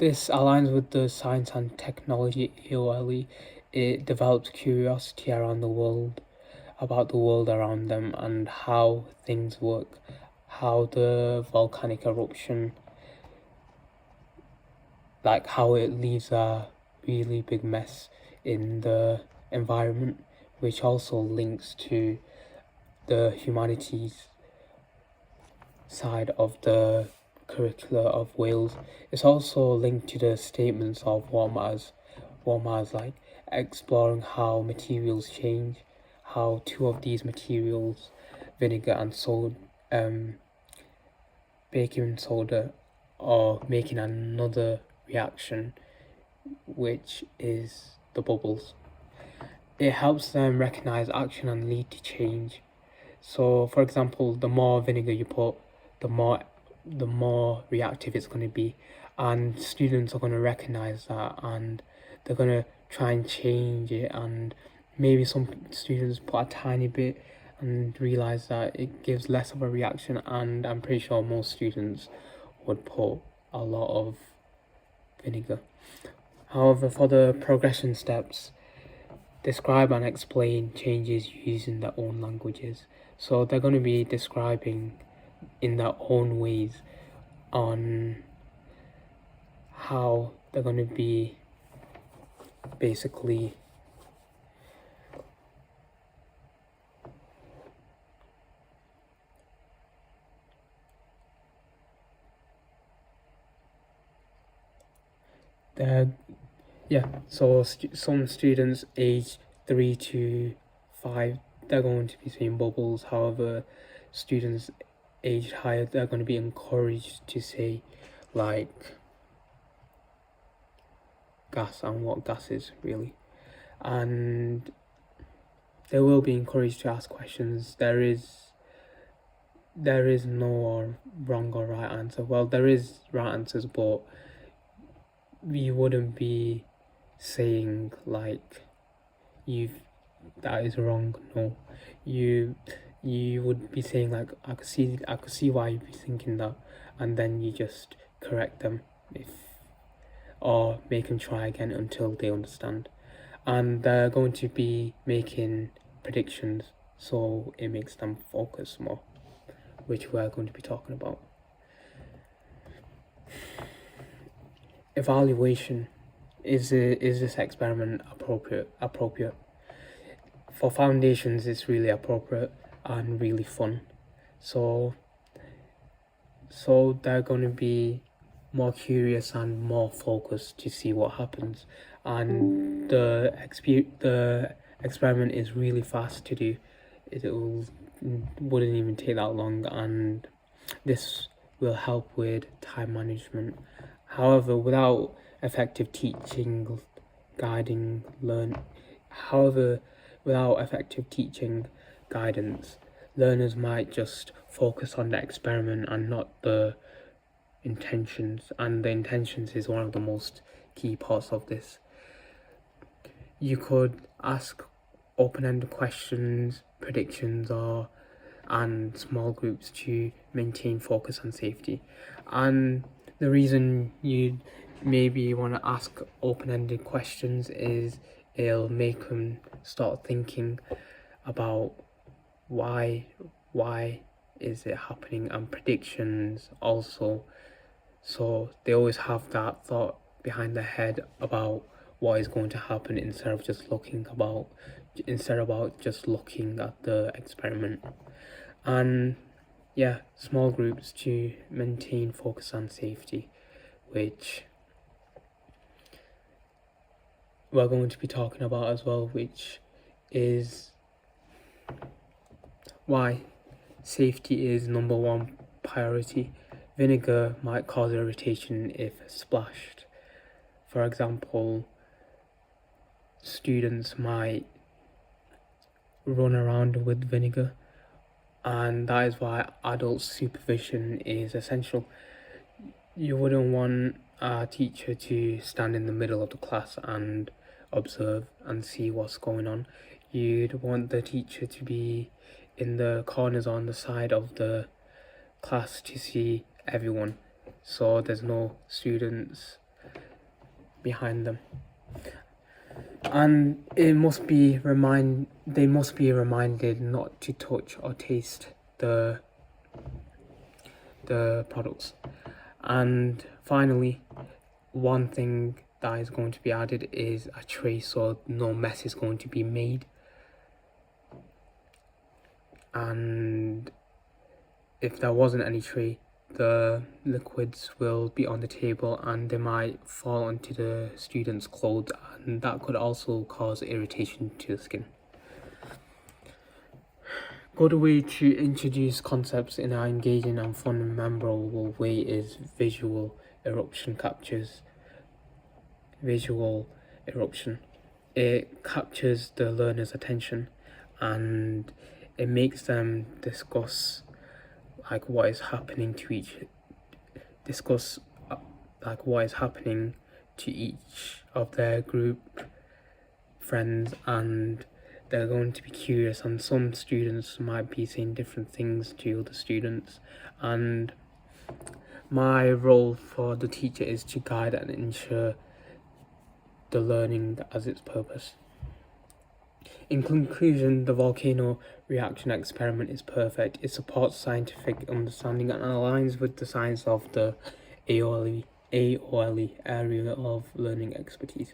This aligns with the science and technology AOLE. It develops curiosity around the world, about the world around them, and how things work, how the volcanic eruption, like how it leaves a really big mess in the environment, which also links to the humanities side of the curricula of Wales. It's also linked to the statements of what matters, like exploring how materials change, how two of these materials, vinegar and soda, baking soda, are making another reaction, which is the bubbles. It helps them recognize action and lead to change. So, for example, the more vinegar you put, the more reactive it's going to be, and students are going to recognize that, and they're going to try and change it. And maybe some students put a tiny bit and realize that it gives less of a reaction. And I'm pretty sure most students would put a lot of vinegar. However, for the progression steps, describe and explain changes using their own languages. So they're going to be describing in their own ways on how they're going to be basically some students age 3 to 5, they're going to be seeing bubbles. However, students aged higher, they're going to be encouraged to say like gas and what gas is really, and they will be encouraged to ask questions. There is no wrong or right answer. Well, there is right answers, but we wouldn't be saying like you've that is wrong. No, you would be saying like I could see why you'd be thinking that, and then you just correct them if or make them try again until they understand. And they're going to be making predictions, so it makes them focus more, which we're going to be talking about. Evaluation. Is this experiment appropriate? For foundations, it's really appropriate and really fun. So they're going to be more curious and more focused to see what happens. And the experiment is really fast to do. Wouldn't even take that long, and this will help with time management. However, without effective teaching, guiding, learn. However, without effective teaching guidance, learners might just focus on the experiment and not the intentions. And the intentions is one of the most key parts of this. You could ask open-ended questions, predictions, and small groups to maintain focus and safety. And the reason you maybe want to ask open-ended questions is it'll make them start thinking about why is it happening, and predictions also, so they always have that thought behind their head about what is going to happen instead of just looking at the experiment. And yeah, small groups to maintain focus and safety, which we're going to be talking about as well, which is why safety is number one priority. Vinegar might cause irritation if splashed. For example, students might run around with vinegar, and that is why adult supervision is essential. You wouldn't want a teacher to stand in the middle of the class and observe and see what's going on. You'd want the teacher to be in the corners on the side of the class to see everyone, so there's no students behind them, and they must be reminded not to touch or taste the products. And finally, one thing that is going to be added is a tray, so no mess is going to be made. And if there wasn't any tray, the liquids will be on the table and they might fall onto the students' clothes, and that could also cause irritation to the skin. Good way to introduce concepts in an engaging and fun and memorable way is visual eruption. It captures the learner's attention and it makes them discuss what is happening to each of their group friends, and they're going to be curious, and some students might be saying different things to other students, and my role for the teacher is to guide and ensure the learning as its purpose. In conclusion, the volcano reaction experiment is perfect. It supports scientific understanding and aligns with the science of the AOLE area of learning expertise.